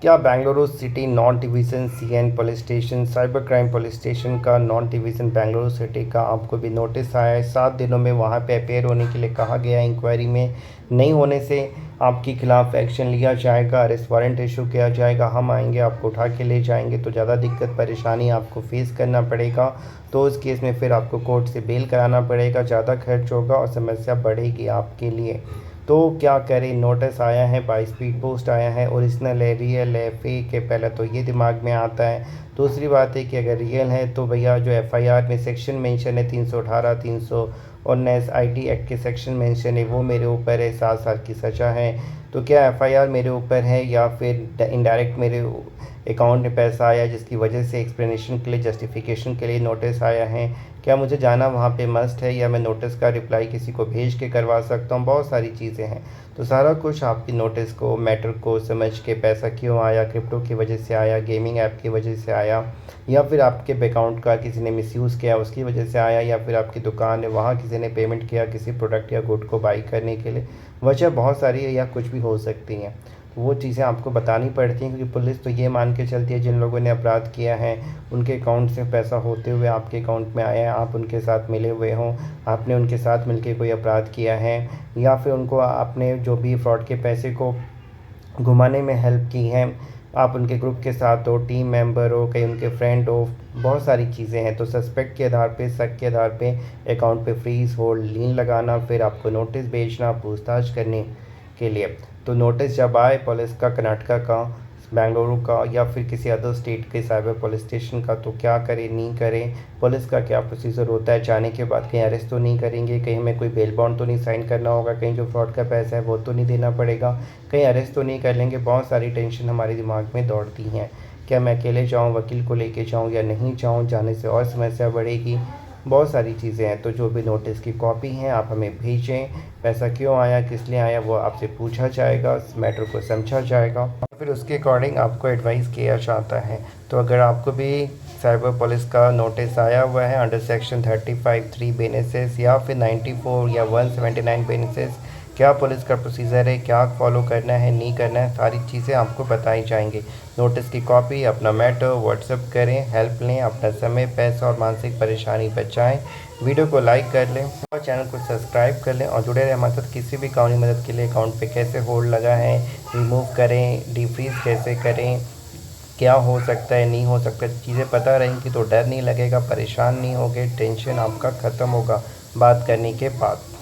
क्या Bengaluru city non division CN police station cyber crime police station का non division Bengaluru city का आपको भी नोटिस आया है? 7 दिनों में वहां पे अपेयर होने के लिए कहा गया है। इंक्वायरी में नहीं होने से आपके खिलाफ एक्शन लिया जाएगा, अरेस्ट वारंट इशू किया जाएगा। हम आएंगे, आपको उठा के ले जाएंगे तो ज़्यादा दिक्कत परेशानी आपको फेस करना पड़ेगा। तो उस केस में फिर आपको कोर्ट से बेल कराना पड़ेगा, ज़्यादा खर्च होगा और समस्या बढ़ेगी आपके लिए। तो क्या करें, नोटिस आया है, बाय स्पीड पोस्ट आया है, ओरिजिनल है, रियल है, फेक है, पहले तो ये दिमाग में आता है। दूसरी बात है कि अगर रियल है तो भैया जो एफआईआर में सेक्शन मेंशन है 318 319 आईटी एक्ट के सेक्शन मेंशन है वो मेरे ऊपर है, 7 साल की सज़ा है। तो क्या एफआईआर मेरे ऊपर है या फिर इनडायरेक्ट मेरे अकाउंट में पैसा आया जिसकी वजह से एक्सप्लेनेशन के लिए, जस्टिफिकेशन के लिए नोटिस आया है? क्या मुझे जाना वहाँ पे मस्ट है या मैं नोटिस का रिप्लाई किसी को भेज के करवा सकता हूँ? बहुत सारी चीज़ें हैं। तो सारा कुछ आपकी नोटिस को, मैटर को समझ के, पैसा क्यों आया, क्रिप्टो की वजह से आया, गेमिंग ऐप की वजह से आया, या फिर आपके अकाउंट का किसी ने मिसयूज़ किया उसकी वजह से आया, या फिर आपकी दुकान है वहाँ किसी ने पेमेंट किया किसी प्रोडक्ट या गुड को बाई करने के लिए, वजह बहुत सारी है या कुछ भी हो सकती हैं। तो वो चीज़ें आपको बतानी पड़ती हैं क्योंकि पुलिस तो ये मान के चलती है जिन लोगों ने अपराध किया है उनके अकाउंट से पैसा होते हुए आपके अकाउंट में आया है, आप उनके साथ मिले हुए हों, आपने उनके साथ मिलके कोई अपराध किया है, या फिर उनको आपने जो भी फ्रॉड के पैसे को घुमाने में हेल्प की है, आप उनके ग्रुप के साथ हो, टीम मेंबर हो, कहीं उनके फ्रेंड हो, बहुत सारी चीज़ें हैं। तो सस्पेक्ट के आधार पे, शक के आधार पे अकाउंट पे फ्रीज़, होल्ड, लीन लगाना, फिर आपको नोटिस भेजना पूछताछ करने के लिए। तो नोटिस जब आए पुलिस का, कर्नाटका का, बेंगलुरु का या फिर किसी अदर स्टेट के साइबर पुलिस स्टेशन का, तो क्या करें नहीं करें? पुलिस का क्या प्रोसीजर होता है? जाने के बाद कहीं अरेस्ट तो नहीं करेंगे, कहीं हमें कोई बेल बॉन्ड तो नहीं साइन करना होगा, कहीं जो फ्रॉड का पैसा है वो तो नहीं देना पड़ेगा, कहीं अरेस्ट तो नहीं कर लेंगे? बहुत सारी टेंशन हमारे दिमाग में दौड़ती हैं। क्या मैं अकेले जाऊँ, वकील को लेके जाऊँ या नहीं जाऊँ? जाने से और समस्या बढ़ेगी। बहुत सारी चीज़ें हैं। तो जो भी नोटिस की कॉपी हैं आप हमें भेजें। पैसा क्यों आया, किस लिए आया, वो आपसे पूछा जाएगा, इस मैटर को समझा जाएगा, फिर उसके अकॉर्डिंग आपको एडवाइस किया जाता है। तो अगर आपको भी साइबर पुलिस का नोटिस आया हुआ है अंडर सेक्शन 35(3) बेनिसेस या फिर 94 या 179 बेनिसेस, क्या पुलिस का प्रोसीजर है, क्या फॉलो करना है नहीं करना है, सारी चीज़ें आपको बताई जाएंगी। नोटिस की कॉपी, अपना मैटर व्हाट्सएप करें, हेल्प लें, अपना समय, पैसा और मानसिक परेशानी बचाएं। वीडियो को लाइक कर लें और चैनल को सब्सक्राइब कर लें और जुड़े रहें हमारे साथ। किसी भी कानूनी मदद के लिए अकाउंट पे कैसे होल्ड लगा है, रिमूव करें, डिफ्रीज़ कैसे करें, क्या हो सकता है नहीं हो सकता, चीज़ें पता रहेंगी तो डर नहीं लगेगा, परेशान नहीं होगे, टेंशन आपका ख़त्म होगा बात करने के बाद।